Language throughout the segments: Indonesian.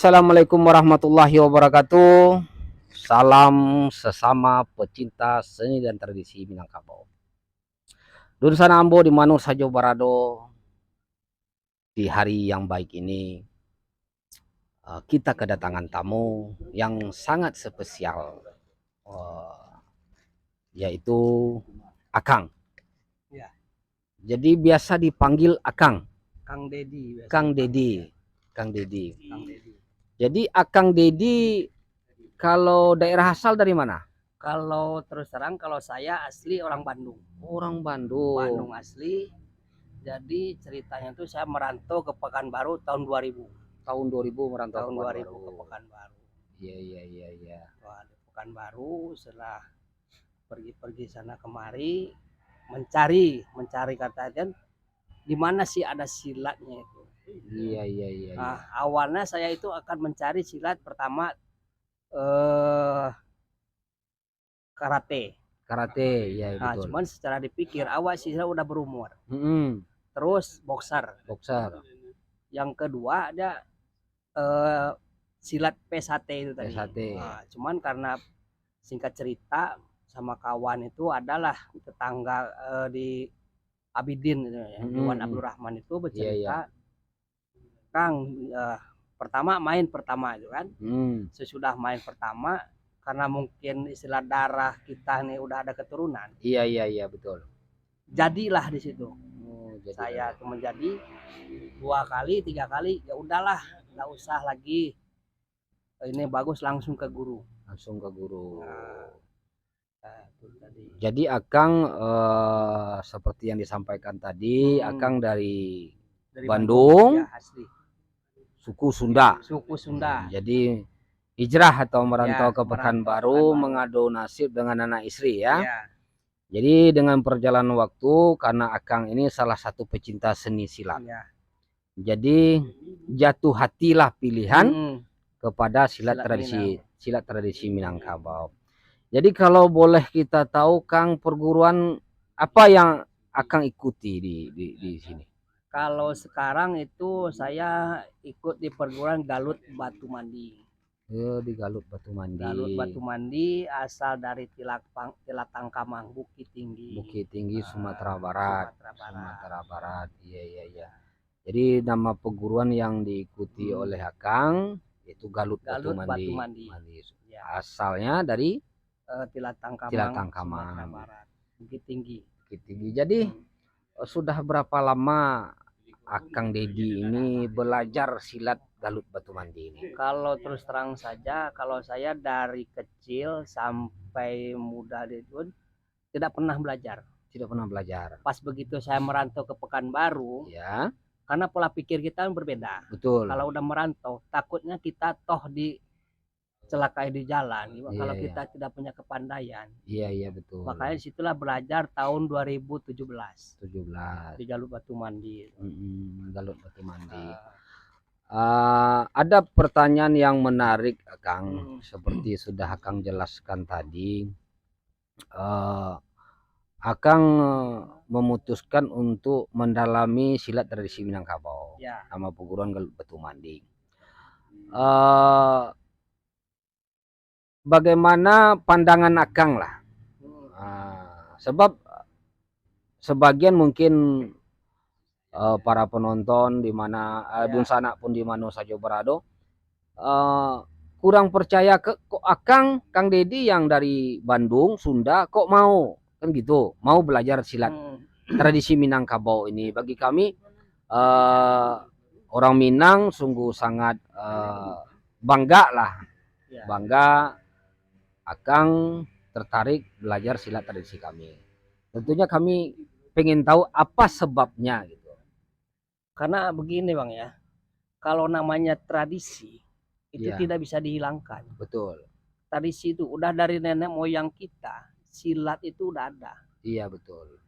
Assalamualaikum warahmatullahi wabarakatuh. Salam sesama pecinta seni dan tradisi Minangkabau. Dun sana ambo di Manur Sajo Barado. Di hari yang baik ini kita kedatangan tamu yang sangat spesial, yaitu Akang. Ya. Jadi biasa dipanggil Akang. Kang Dedi. Kang Dedi. Kang Dedi. Kang Dedi. Jadi Akang Dedi kalau daerah asal dari mana? Kalau terus terang kalau saya asli orang Bandung. Orang Bandung. Bandung asli. Jadi ceritanya tuh saya merantau ke Pekanbaru tahun 2000. Tahun 2000 merantau Tahun ke 2000 Pekanbaru. ke Pekanbaru. Iya. Wah, di Pekanbaru setelah pergi-pergi sana kemari mencari katanya di mana sih ada silatnya itu. Iya. Nah, awalnya saya itu akan mencari silat pertama karate. Ya Nah, betul. cuman secara dipikir awal sih saya udah berumur. Terus boxer. Yang kedua ada silat PSHT itu tadi. Nah, cuman karena singkat cerita sama kawan itu adalah tetangga di Abidin gitu ya. Iwan Abdul Rahman itu bercerita, Kang, main pertama itu kan. Sesudah main pertama karena mungkin istilah darah kita nih udah ada keturunan. Iya betul. Jadilah di situ. Saya tuh menjadi 2 kali 3 kali, ya udahlah nggak usah lagi, ini bagus langsung ke guru. Itu tadi. Jadi Akang seperti yang disampaikan tadi, Akang dari Bandung, ya, asli. suku Sunda. Jadi hijrah atau merantau ke Pekanbaru mengadu nasib dengan anak istri ya. Jadi dengan perjalanan waktu karena Akang ini salah satu pecinta seni silat. Jadi jatuh hatilah pilihan kepada silat tradisi Minangkabau. Jadi kalau boleh kita tahu Kang, perguruan apa yang Akang ikuti di sini? Kalau sekarang itu saya ikut di perguruan Galut Batu Mandi. Di Galut Batu Mandi. Galut Batu Mandi asal dari Tilatangkamang, Bukit Tinggi, Sumatera Barat. Iya. Jadi nama perguruan yang diikuti oleh Akang itu Galut Batu Mandi. Asalnya dari Tilatangkamang, Bukit Tinggi. Jadi sudah berapa lama Akang Dedi ini belajar silat Galut Batu Mandi ini? Kalau terus terang saja, kalau saya dari kecil sampai muda itu tidak pernah belajar. Pas begitu saya merantau ke Pekanbaru, ya, karena pola pikir kita berbeda. Betul. Kalau udah merantau, takutnya kita toh dicelakai di jalan. Kalau kita tidak punya kepandaian. Iya betul. Makanya disitulah belajar tahun 2017. Di Galut Batu Mandi. Galut Batu Mandi. Ada pertanyaan yang menarik, Kang. Seperti sudah Akang jelaskan tadi, Akang memutuskan untuk mendalami silat tradisi Minangkabau. Nama perguruan Galut Batu Mandi. Bagaimana pandangan Akang lah? Sebab sebagian mungkin para penonton di mana Dun sana pun di Manur Sajo Barado kurang percaya kok Akang, Kang Dedi yang dari Bandung, Sunda kok mau kan gitu, mau belajar silat tradisi Minangkabau ini. Bagi kami orang Minang sungguh sangat bangga lah, bangga Akang tertarik belajar silat tradisi kami. Tentunya kami pengen tahu apa sebabnya gitu. Karena begini Bang ya, kalau namanya tradisi itu tidak bisa dihilangkan. Betul. Tradisi itu udah dari nenek moyang kita, silat itu udah ada. Iya betul.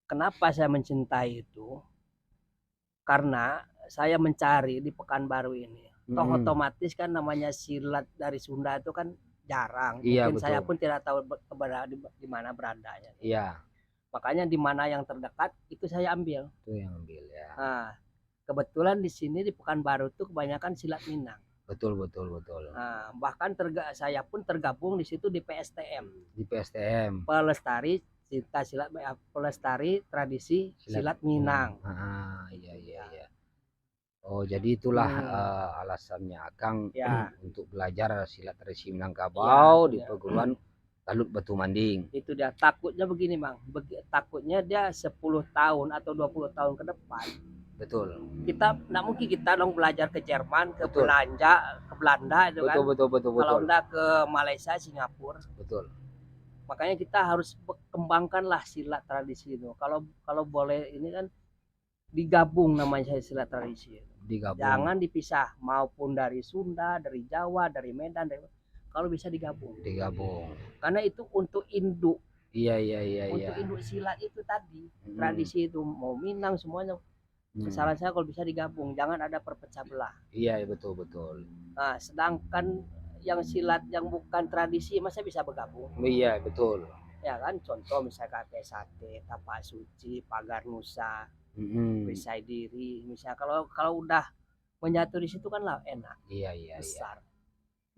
Kenapa saya mencintai itu? Karena saya mencari di Pekanbaru ini. Toh otomatis kan namanya silat dari Sunda itu kan jarang. Mungkin betul. Saya pun tidak tahu di mana beradanya. Iya. Makanya di mana yang terdekat itu saya ambil. Itu yang ambil ya. Nah, kebetulan di sini di Pekanbaru itu kebanyakan silat Minang. Betul, betul, betul. Nah, bahkan saya pun tergabung di situ di PSTM. Di PSTM. Pelestari pelestari tradisi silat Minang. Iya, iya, iya. Oh, jadi itulah alasannya Akang untuk belajar silat tradisi Minangkabau di perguruan Talut Batu Manding. Itu dia, takutnya begini Bang, takutnya dia 10 tahun atau 20 tahun ke depan. Betul. Kita nggak mungkin kita dong belajar ke Jerman, ke Belanda itu kan. Betul. Kalau enggak ke Malaysia, Singapura. Betul. Makanya kita harus kembangkanlah silat tradisi itu. Kalau boleh ini kan digabung namanya silat tradisi. Digabung. Jangan dipisah, maupun dari Sunda, dari Jawa, dari Medan, kalau bisa digabung. Karena itu untuk induk. Iya. Untuk induk silat itu tadi, tradisi itu mau Minang semuanya. Saran saya kalau bisa digabung, jangan ada perpecah belah. Iya, betul. Nah, sedangkan yang silat yang bukan tradisi masa bisa bergabung? Iya, betul. Ya kan, contoh misalnya kayak sate, tapak suci, pagar nusa, perisai diri, misalnya kalau udah menyatu di situ kan lah enak. Iya. Besar.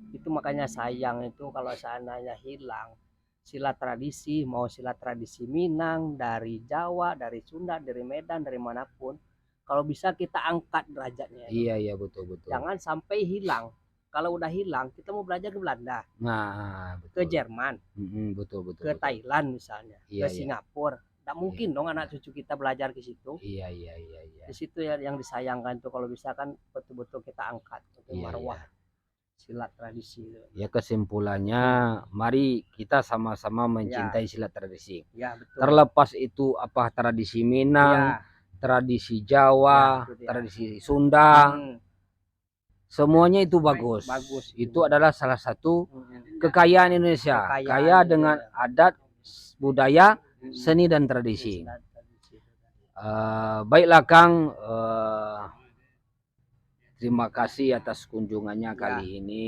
Itu makanya sayang itu kalau seandainya hilang silat tradisi, mau silat tradisi Minang, dari Jawa, dari Sunda, dari Medan, dari manapun, kalau bisa kita angkat derajatnya. Iya, betul. Jangan sampai hilang. Kalau udah hilang, kita mau belajar ke Belanda, betul. ke Jerman, betul. ke Thailand misalnya, ke Singapura. Nggak mungkin dong anak cucu kita belajar ke situ. Iya. Di situ yang disayangkan tuh, kalau bisa kan betul-betul kita angkat untuk marwah silat tradisi. Ya, kesimpulannya mari kita sama-sama mencintai silat tradisi. Ya, betul. Terlepas itu apa tradisi Minang, tradisi Jawa, tradisi Sunda, semuanya itu bagus. Itu adalah salah satu kekayaan Indonesia, kaya dengan adat, budaya, seni dan tradisi. Baiklah Kang, terima kasih atas kunjungannya kali ini,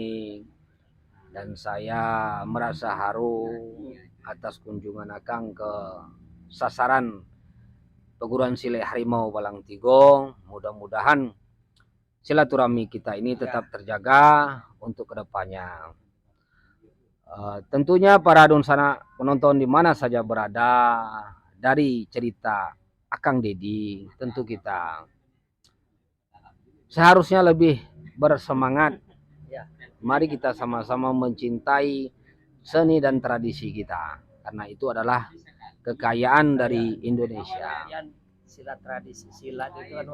dan saya merasa haru atas kunjungan Akang ke sasaran perguruan silat Harimau Balang Tigong. Mudah-mudahan silaturahmi kita ini tetap terjaga untuk kedepannya. Tentunya para Dunsana penonton di mana saja berada, dari cerita Akang Dedi, tentu kita seharusnya lebih bersemangat. Mari kita sama-sama mencintai seni dan tradisi kita, karena itu adalah kekayaan dari Indonesia. Silat tradisi, silat itu kan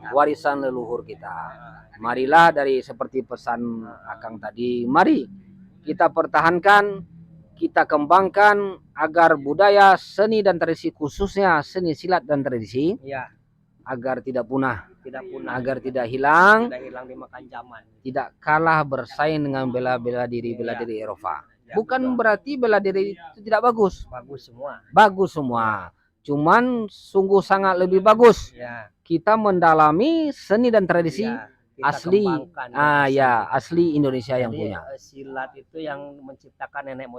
warisan leluhur kita. Marilah, dari seperti pesan Akang tadi, mari kita pertahankan, kita kembangkan agar budaya, seni dan tradisi, khususnya seni silat dan tradisi, agar tidak punah, agar tidak hilang dimakan zaman, tidak kalah bersaing dengan bela diri Eropa. Bukan berarti bela diri itu tidak bagus. Bagus semua. Cuman sungguh sangat lebih bagus kita mendalami seni dan tradisi asli, asli Indonesia. Jadi, yang punya. Silat itu yang menciptakan nenek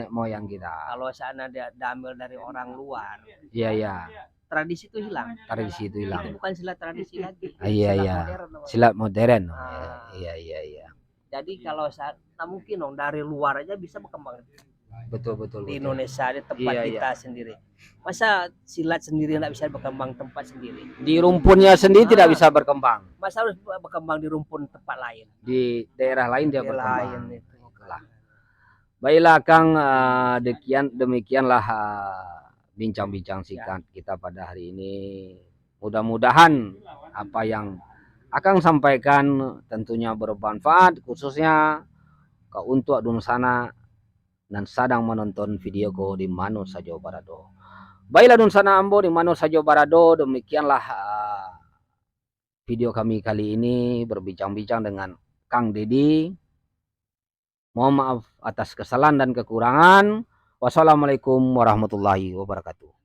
moyang kita. Kalau seandainya diambil dari orang luar, tradisi itu hilang. Itu bukan silat tradisi lagi. Silat modern. Iya. Jadi kalau tak mungkin dong dari luar aja bisa berkembang. Betul. Di Indonesia, di tempat kita sendiri. Masa silat sendiri tidak bisa berkembang tempat sendiri? Di rumpunnya sendiri tidak bisa berkembang. Masa harus berkembang di rumpun tempat lain? Di daerah lain dia berkembang. Baiklah Kang, demikianlah bincang-bincang singkat kita pada hari ini. Mudah-mudahan apa yang Akang sampaikan tentunya bermanfaat, khususnya untuk Dunsana dan sedang menonton videoku di Mano Sajo Barado. Baiklah Dunsana Ambo di Mano Sajo Barado, demikianlah video kami kali ini berbincang-bincang dengan Kang Dedi. Mohon maaf atas kesalahan dan kekurangan. Wassalamualaikum warahmatullahi wabarakatuh.